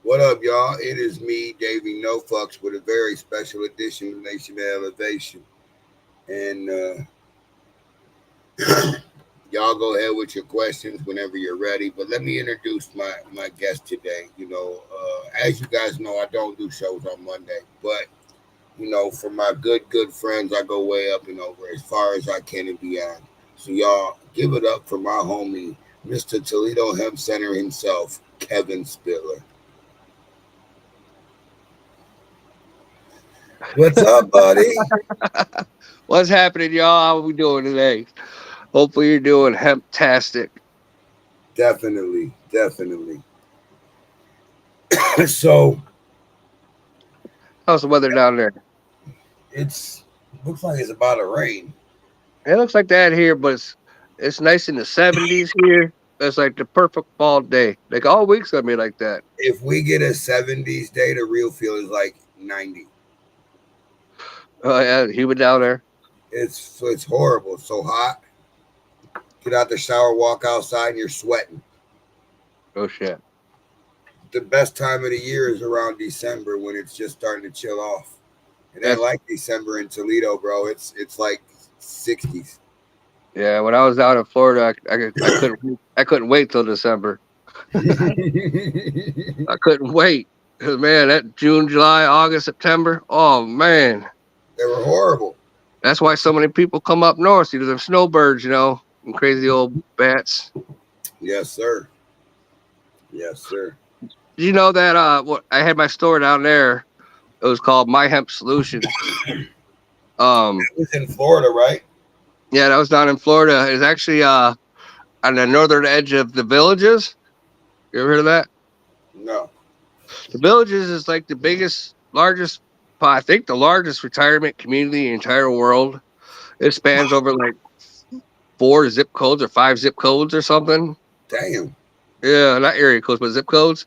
What up, y'all? It is me, Davey No Fucks, with a very special edition of Nation of Elevation. And y'all go ahead with your questions whenever you're ready. But let me introduce my guest today. As you guys know, I don't do shows on Monday. But, for my good friends, I go way up and over as far as I can and beyond. So, y'all, give it up for my homie, Mr. Toledo Hemp Center himself, Kevin Spiller. What's up, buddy? What's happening, y'all? How we doing today? Hopefully, you're doing hemptastic. Definitely. So How's the weather down there? it's looks like it's about to rain. It looks like that here, but it's nice in the 70s here. It's like the perfect fall day. Like all week's gonna be like that. If we get a 70s day, the real feel is like 90. Oh yeah, humid down there. It's horrible. It's so hot. Get out the shower, walk outside, and you're sweating. Oh shit. The best time of the year is around December when it's just starting to chill off. It ain't That's like December in Toledo, bro. It's like 60s. yeah. When I was down in Florida, I couldn't wait till December. They I couldn't wait. 'Cause, man, that June, July, August, September. Oh man, were horrible. that's why so many people come up north. See them snowbirds, and crazy old bats. Yes, sir. Yes, sir. Did you know that what I had my store down there? It was called My Hemp Solutions. Um, It was in Florida, right? yeah, that was down in Florida. It's actually on the northern edge of the Villages. You ever heard of that? No. The Villages is like the largest, I think the largest retirement community in the entire world. It spans over like 4 zip codes or 5 zip codes or something. Damn. Yeah, not area codes, but zip codes.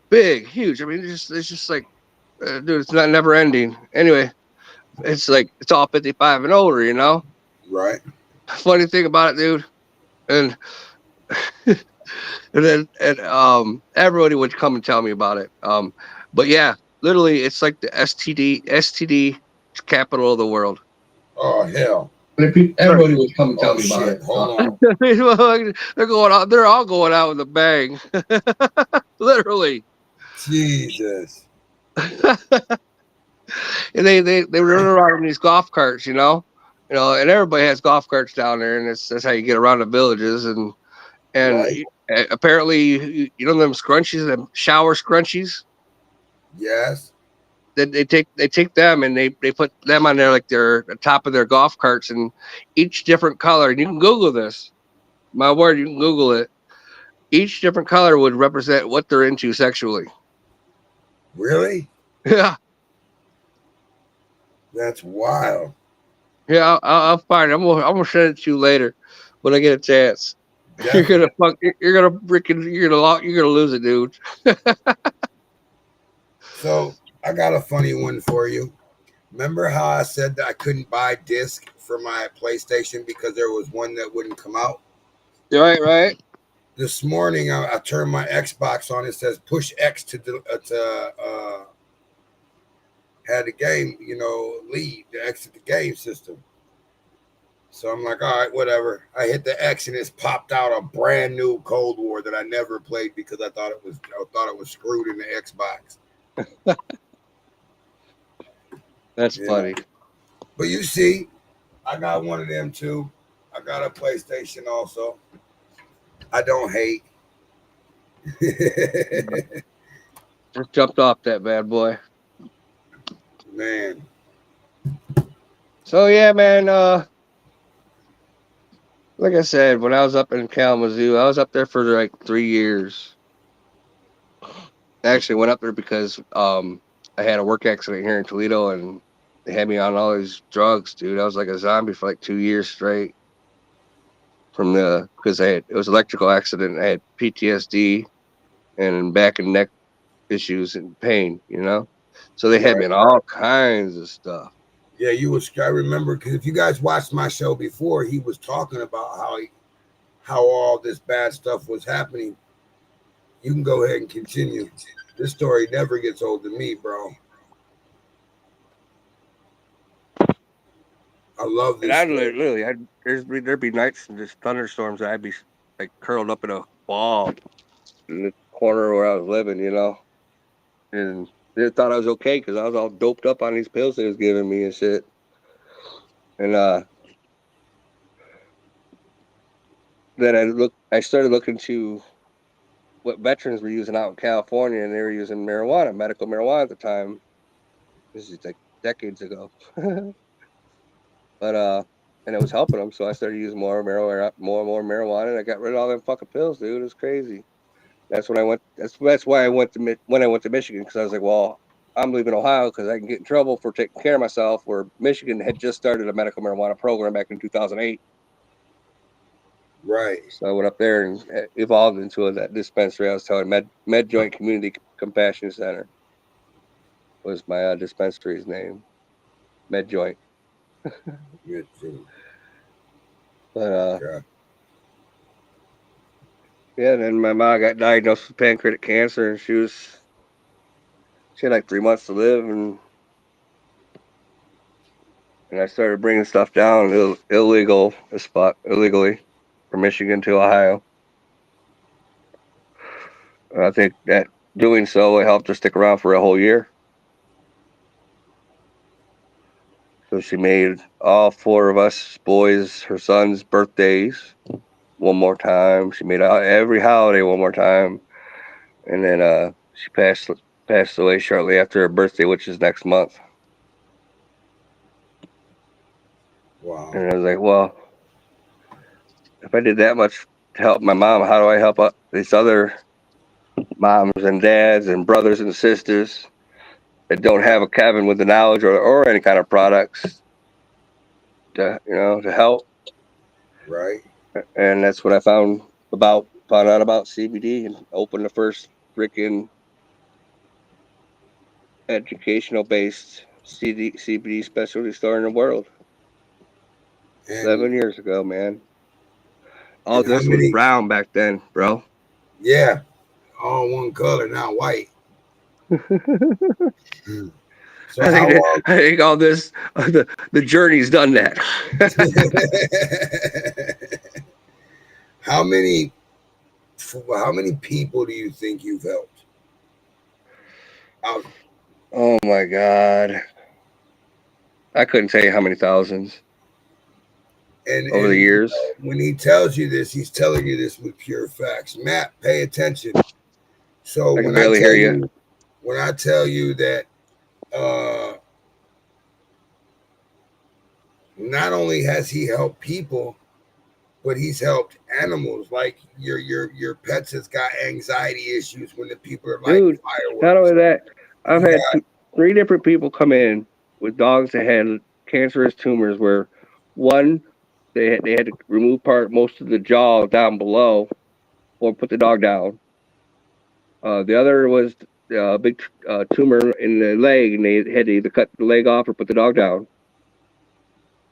Big, huge. I mean, it's just like, dude, it's not never ending. Anyway, it's like it's all 55 and older. Right. Funny thing about it, dude, and and then everybody would come and tell me about it. But yeah, literally, it's like the STD capital of the world. Oh hell. Right. Everybody would come and tell Oh me about shit. it. Hold on. They're going out. They're all going out with a bang, literally. Jesus. And they run around in these golf carts, and everybody has golf carts down there, and that's how you get around the villages. And Right. apparently, you know them scrunchies, them shower scrunchies. Yes. They take them and they put them on there like they're the top of their golf carts, and each different color. And you can Google this. My word, you can Google it. Each different color would represent what they're into sexually. Really? Yeah, That's wild. yeah. I'll find it. I'm gonna send it to you later when I get a chance. You're gonna Definitely. fuck. You're gonna freaking. You're gonna lose it, dude. So I got a funny one for you. Remember how I said that I couldn't buy disc for my PlayStation because there was one that wouldn't come out? Right, right. This morning I turned my Xbox on. It says push X to had the game, leave the exit the game system. So I'm like, all right, whatever. I hit the X and it's popped out a brand new Cold War that I never played because I thought it was screwed in the Xbox. That's Yeah. funny. But you see, I got one of them too. I got a PlayStation also. I don't hate. Just jumped off that bad boy. Man. So yeah, man. Like I said, when I was up in Kalamazoo, I was up there for like 3 years. I actually went up there because I had a work accident here in Toledo, and they had me on all these drugs, dude. I was like a zombie for like 2 years straight from the because it was electrical accident. I had PTSD and back and neck issues and pain. So they had me Right. in all kinds of stuff. Yeah, I remember because if you guys watched my show before, he was talking about how all this bad stuff was happening. You can go ahead and continue. This story never gets old to me, bro. I love And this I'd story. literally, there'd be nights and just thunderstorms, and I'd be like curled up in a ball in the corner where I was living, and they thought I was okay because I was all doped up on these pills they was giving me and shit. And then I started looking to what veterans were using out in California, and they were using marijuana, medical marijuana at the time. This is like decades ago. But and it was helping them, so I started using more marijuana, more and more marijuana, and I got rid of all them fucking pills, dude. It was crazy. That's when I went. That's why I went to when I went to Michigan, because I was like, well, I'm leaving Ohio because I can get in trouble for taking care of myself. Where Michigan had just started a medical marijuana program back in 2008. Right. So I went up there and evolved into that dispensary. I was telling Med Joint Community Compassion Center was my dispensary's name, Med Joint. Me too. But Okay. yeah, then my mom got diagnosed with pancreatic cancer, and she had like 3 months to live, and I started bringing stuff down illegally from Michigan to Ohio. And I think that doing so, it helped her stick around for a whole year. So she made all four of us boys, her son's birthdays, one more time. She made every holiday one more time, and then she passed away shortly after her birthday, which is next month. Wow. And I was like, well, if I did that much to help my mom, how do I help these other moms and dads and brothers and sisters that don't have a cabin with the knowledge or any kind of products to help? Right. And that's what I found out about CBD and opened the first freaking educational based CBD specialty store in the world And 7 years ago, man. All and how this was many? brown back then, bro. Yeah, all one color now, white. Hmm. So I think how that long? I think all this the journey's done that. How many? How many people do you think you've helped? Out Oh my god, I couldn't tell you how many thousands over the and years. when he tells you this, he's telling you this with pure facts. Matt, pay attention. So I can barely hear you. when I tell you that uh, not only has he helped people, but he's helped animals. Like your pets has got anxiety issues when the people are lighting Dude, not fireworks. only that, I've You had got three different people come in with dogs that had cancerous tumors. Where one, they had to remove most of the jaw down below, or put the dog down. The other was a big tumor in the leg, and they had to either cut the leg off or put the dog down.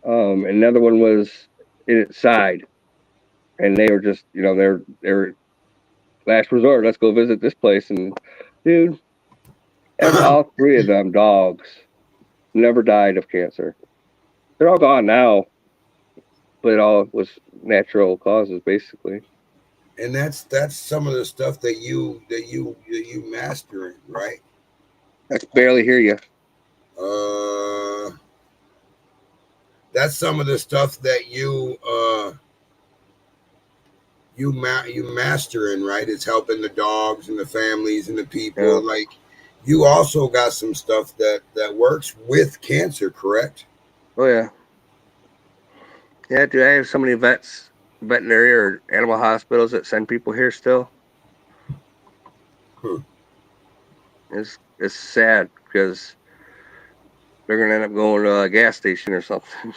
And another one was in its side, and they were just, they're last resort. Let's go visit this place, and dude, all three of them dogs never died of cancer. They're all gone now, but it all was natural causes, basically. and that's some of the stuff that you mastering, right? I can barely hear you. Uh, that's some of the stuff that you mastering, right? It's helping the dogs and the families and the people. Yeah. Like you also got some stuff that works with cancer, correct? Oh yeah. Yeah, dude. I have so many veterinary or animal hospitals that send people here still. Hmm. It's sad because they're gonna end up going to a gas station or something.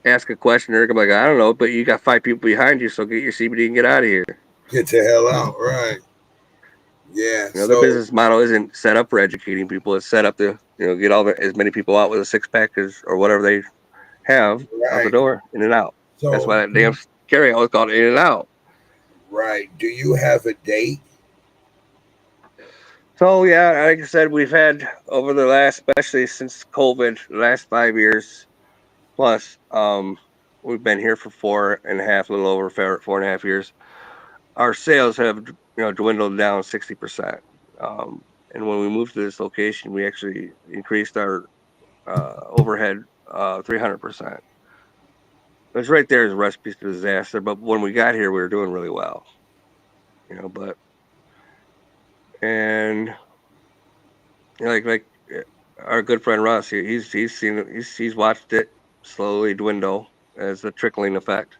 Ask a question, they're gonna be like, I don't know, but you got 5 people behind you, so get your CBD and get out of here. Get the hell out, right? Yeah. Their So business model isn't set up for educating people. It's set up to get as many people out with a 6 pack or whatever they have out the right. door, in and out. That's So why that damn carry out is called in and out. Right. Do you have a date? So yeah, like I said, we've had over the last, especially since COVID, the last 5 years plus, we've been here for 4.5, a little over 4.5 years. Our sales have dwindled down 60%. And when we moved to this location, we actually increased our overhead 300%. It's right there is a recipe for disaster. But when we got here, we were doing really well, But and like our good friend Russ, he's seen it, he's watched it slowly dwindle as a trickling effect.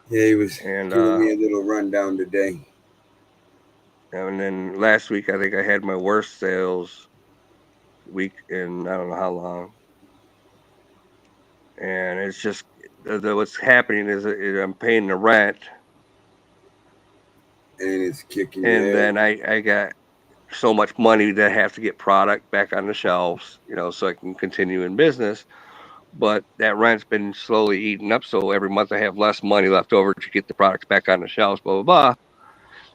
Yeah, he was And giving me a little rundown today. and then last week, I think I had my worst sales week in I don't know how long. And it's just what's happening is I'm paying the rent, And it's kicking and your ass. then I got so much money that I have to get product back on the shelves, so I can continue in business. But that rent's been slowly eating up, so every month I have less money left over to get the products back on the shelves, blah blah blah.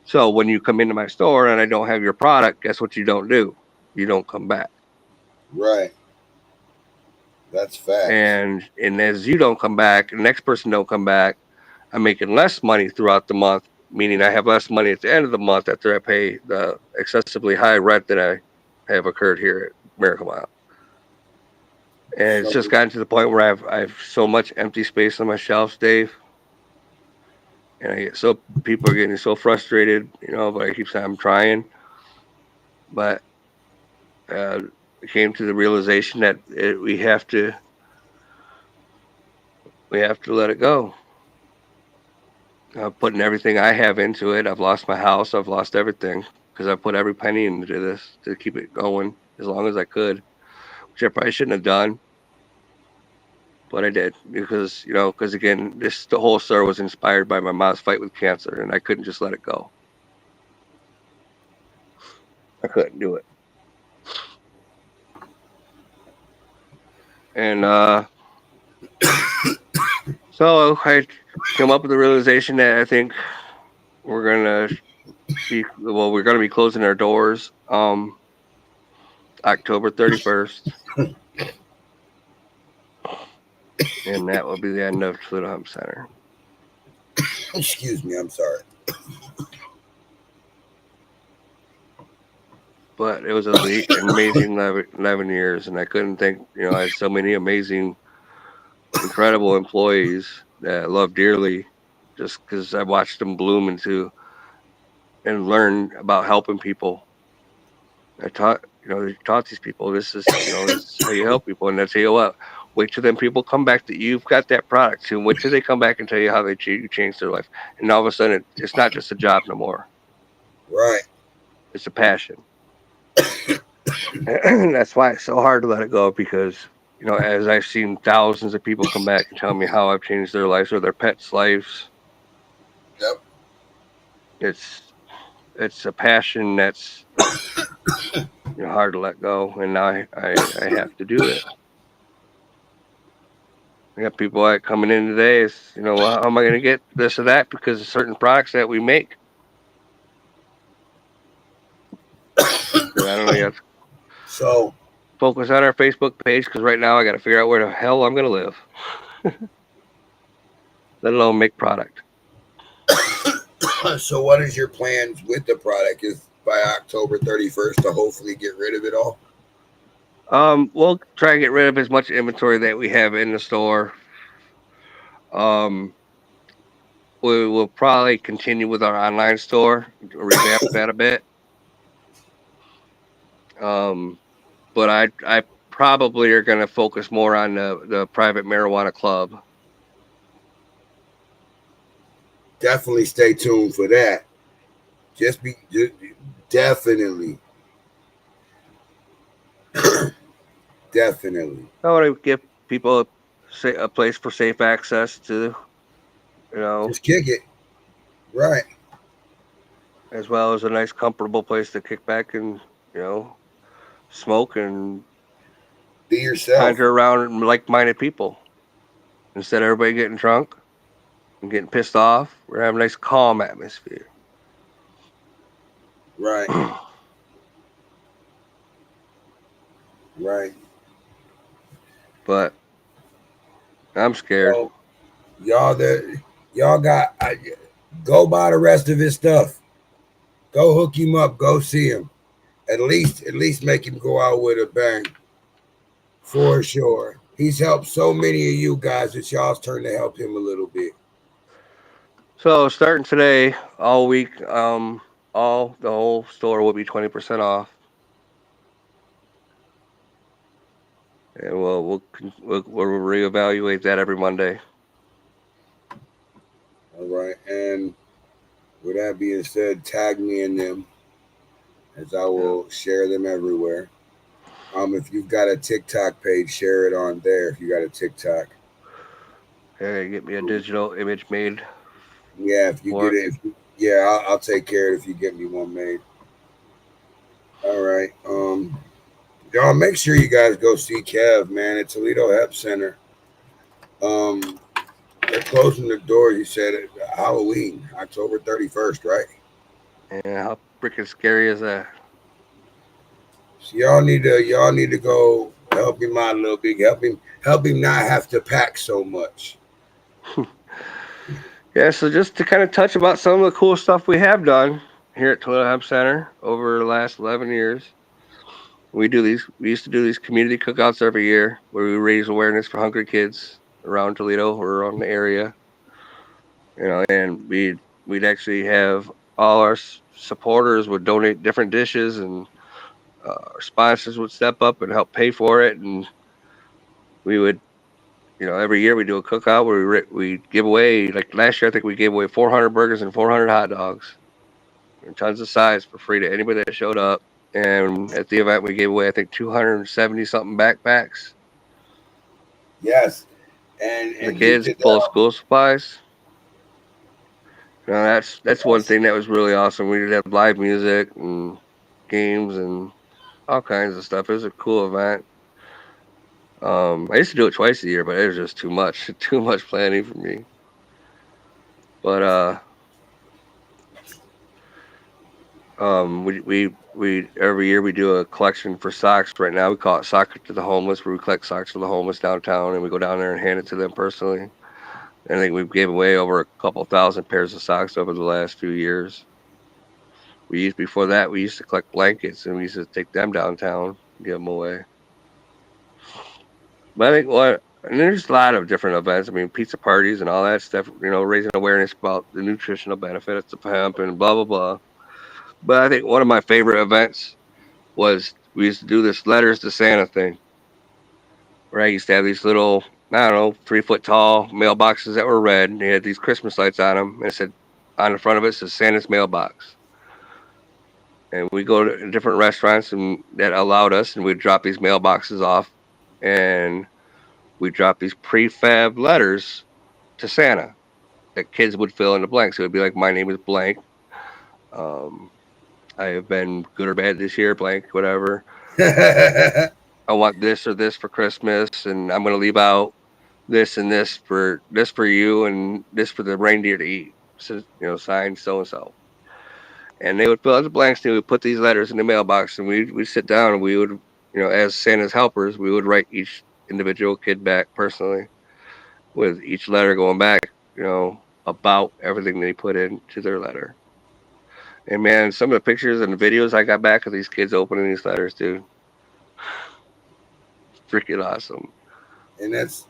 So when you come into my store and I don't have your product, guess what you don't do? You don't come back. Right. That's facts. And as you don't come back, the next person don't come back, I'm making less money throughout the month, meaning I have less money at the end of the month after I pay the excessively high rent that I have occurred here at Miracle Mile. And it's So just gotten to the point where I have so much empty space on my shelves, Dave. And people are getting so frustrated, but I keep saying I'm trying. But I came to the realization that we have to let it go. Putting everything I have into it. I've lost my house. I've lost everything because I put every penny into this to keep it going as long as I could, which I probably shouldn't have done, but I did because again, the whole story was inspired by my mom's fight with cancer, and I couldn't just let it go. I couldn't do it, and so I came up with the realization that I think we're gonna we're gonna be closing our doors October 31st. And that will be the end of Toledo Hemp Center. excuse me, I'm sorry. But it was an amazing 11 years, and I couldn't think, I had so many amazing, incredible employees that I love dearly, just because I watched them bloom into and learn about helping people. I taught these people this is how you help people, and I tell you what, wait till them people come back that you've got that product to, and wait till they come back and tell you how they changed their life, and all of a sudden it's not just a job no more. Right. It's a passion. That's why it's so hard to let it go, because as I've seen thousands of people come back and tell me how I've changed their lives or their pets' lives. Yep. It's a passion that's hard to let go, and now I have to do it. I got people like coming in today. Is well, how am I going to get this or that because of certain products that we make? I don't know yet. So Focus on our Facebook page, because right now I got to figure out where the hell I'm going to live, let alone make product. So what is your plans with the product? Is by October 31st to hopefully get rid of it all? We'll try and get rid of as much inventory that we have in the store. We will probably continue with our online store, revamp that a bit. But I probably are going to focus more on the private marijuana club. Definitely stay tuned for that. Definitely. Definitely. I want to give people a place for safe access to, Just kick it. Right. as well as a nice, comfortable place to kick back and, smoke and Be yourself. conjure around like-minded people instead of everybody getting drunk and getting pissed off We're gonna have a nice calm atmosphere. Right. Right. But I'm scared. So y'all got go buy the rest of his stuff. Go hook him up. Go see him. At least make him go out with a bang. For sure. He's helped so many of you guys. It's y'all's turn to help him a little bit. So starting today, all week, all the whole store will be 20% off, and we'll reevaluate that every Monday. All right. And with that being said, tag me in them as I will share them everywhere. If you've got a TikTok page, share it on there. If you got a TikTok, Hey, get me a digital image made yeah. If you for get it. it, yeah, I'll take care of it if you get me one made. All right. Y'all make sure you guys go see Kev, man, at Toledo Hep Center. Um, they're closing the doors. He said Halloween, October 31st, right? And how freaking scary is that? So y'all need to go help him out a little bit. Help him not have to pack so much. Yeah, so just to kind of touch about some of the cool stuff we have done here at Toledo Hemp Center over the last 11 years. We used to do these community cookouts every year where we raise awareness for hungry kids around Toledo or around the area. And we'd actually have all our supporters would donate different dishes, and our sponsors would step up and help pay for it, and we would, every year we do a cookout where we give away, like last year I think we gave away 400 burgers and 400 hot dogs and tons of sides for free to anybody that showed up. And at the event we gave away I think 270 something backpacks Yes, for the and you kids did full of that. school supplies. That's one Yes. thing that was really awesome. We did have live music and games and all kinds of stuff. It was a cool event. I used to do it twice a year, but it was just too much, too much planning for me. But we every year we do a collection for socks. Right now we call it Socks to the Homeless, where we collect socks for the homeless downtown, and we go down there and hand it to them personally. And I think we've gave away over a couple thousand pairs of socks over the last few years. Before that we used to collect blankets, and we used to take them downtown, and give them away. But I think and there's a lot of different events. I mean, pizza parties and all that stuff. Raising awareness about the nutritional benefits of hemp and blah blah blah. But I think one of my favorite events was we used to do this letters to Santa thing, where I used to have these little, I don't know, 3 foot tall mailboxes that were red, and they had these Christmas lights on them, and it said on the front of it says Santa's mailbox. And we go to different restaurants and that allowed us, and we'd drop these mailboxes off, and we drop these prefab letters to Santa that kids would fill in the blanks. So it would be like, my name is blank. Um, I have been good or bad this year, blank, whatever. I want this or this for Christmas, and I'm going to leave out this and this for you, and this for the reindeer to eat. So, signed so and so. And they would fill out the blanks, and we would put these letters in the mailbox, and we'd sit down, and we would, as Santa's helpers, we would write each individual kid back personally, with each letter going back, about everything they put into their letter. And man, some of the pictures and the videos I got back of these kids opening these letters, dude, freaking awesome. And it's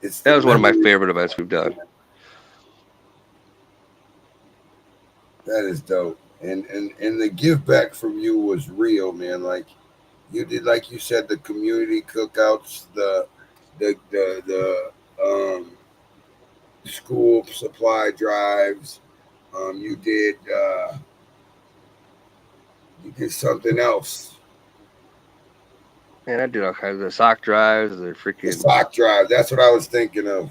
That the was one of my memory. favorite events we've done. That is dope. And the give back from you was real, man. Like you did, like you said, the community cookouts, the school supply drives. You did something else. Man, I did all kinds of sock drives. The The freaking sock drive. That's what I was thinking of.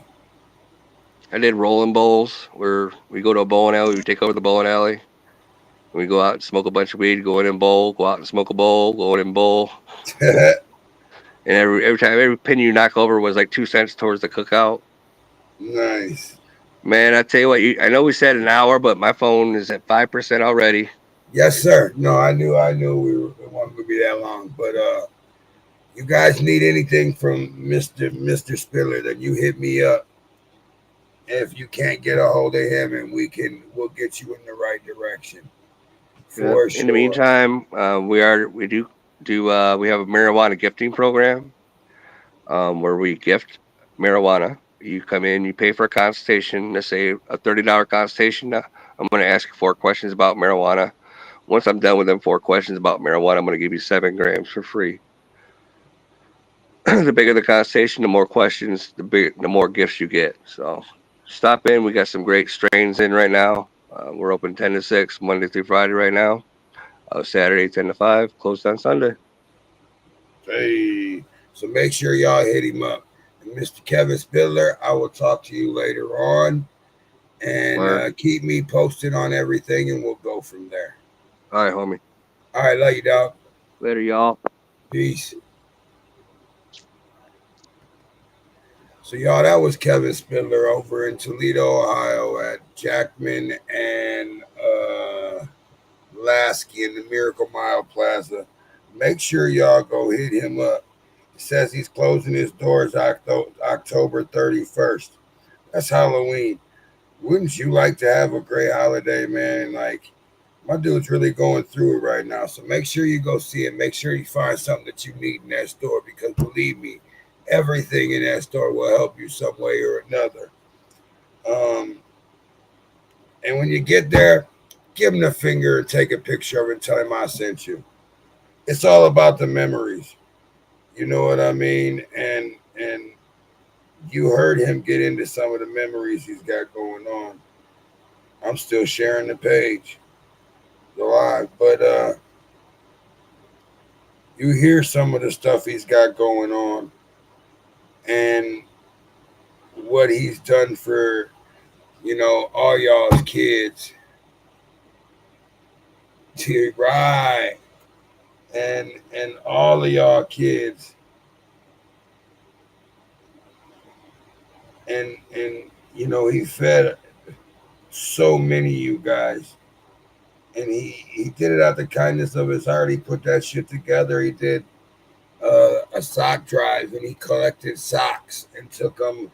I did rolling bowls where we go to a bowling alley. We take over the bowling alley. We go out and smoke a bunch of weed. Go in and bowl. Go out and smoke a bowl. Go in and bowl. And every time, every penny you knock over was like 2 cents towards the cookout. Nice. Man, I tell you what, I know we said an hour, but my phone is at 5% already. Yes, sir. No, I knew it wasn't gonna be that long. But you guys need anything from Mr. Spiller, then you hit me up. If you can't get a hold of him, and we'll get you in the right direction Yep. for In the sure. meantime, we have a marijuana gifting program where we gift marijuana. You come in, you pay for a consultation. Let's say a $30 consultation. I'm going to ask you 4 questions about marijuana. Once I'm done with them 4 questions about marijuana, I'm going to give you 7 grams for free. The bigger the consultation, the more questions, the more gifts you get. So stop in. We got some great strains in right now. We're open 10 to 6 Monday through Friday right now. Saturday 10 to 5, closed on Sunday. Hey, so make sure y'all hit him up. And Mr. Kevin Spiller, I will talk to you later on, and All right, keep me posted on everything, and we'll go from there. all right, homie. All right, love you, dog. Later, y'all. Peace. So, y'all, that was Kevin Spindler over in Toledo, Ohio at Jackman and Lasky in the Miracle Mile Plaza. Make sure y'all go hit him up. He says he's closing his doors October 31st. That's Halloween. Wouldn't you like to have a great holiday, man? Like, my dude's really going through it right now. So make sure you go see it. Make sure you find something that you need in that store, because believe me, everything in that store will help you some way or another. Um, and when you get there, give him the finger and take a picture of it and tell him I sent you. It's all about the memories. You know what I mean? And you heard him get into some of the memories he's got going on. I'm still sharing the page, the live, but you hear some of the stuff he's got going on and what he's done for, all y'all's kids. Right. And all of y'all kids. And he fed so many of you guys. And he did it out the kindness of his heart. He put that shit together. He did a sock drive, and he collected socks and took them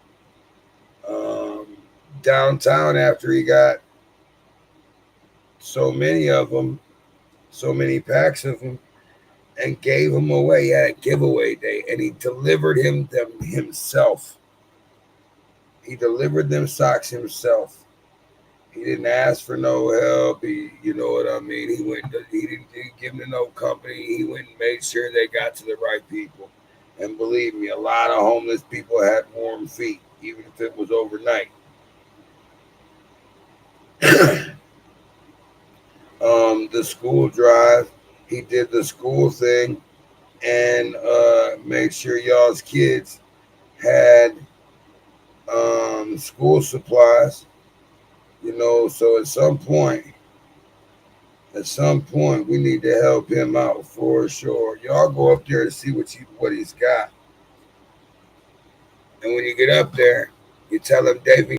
um, downtown after he got so many of them, so many packs of them, and gave them away. He had a giveaway day, and he delivered them himself. He delivered them socks himself. He didn't ask for no help. You know what I mean? He didn't give them to no company. He went and made sure they got to the right people. And believe me, a lot of homeless people had warm feet, even if it was overnight. The school drive, he did the school thing, and made sure y'all's kids had school supplies. So at some point, we need to help him out for sure. Y'all go up there to see what he's got, and when you get up there, you tell him David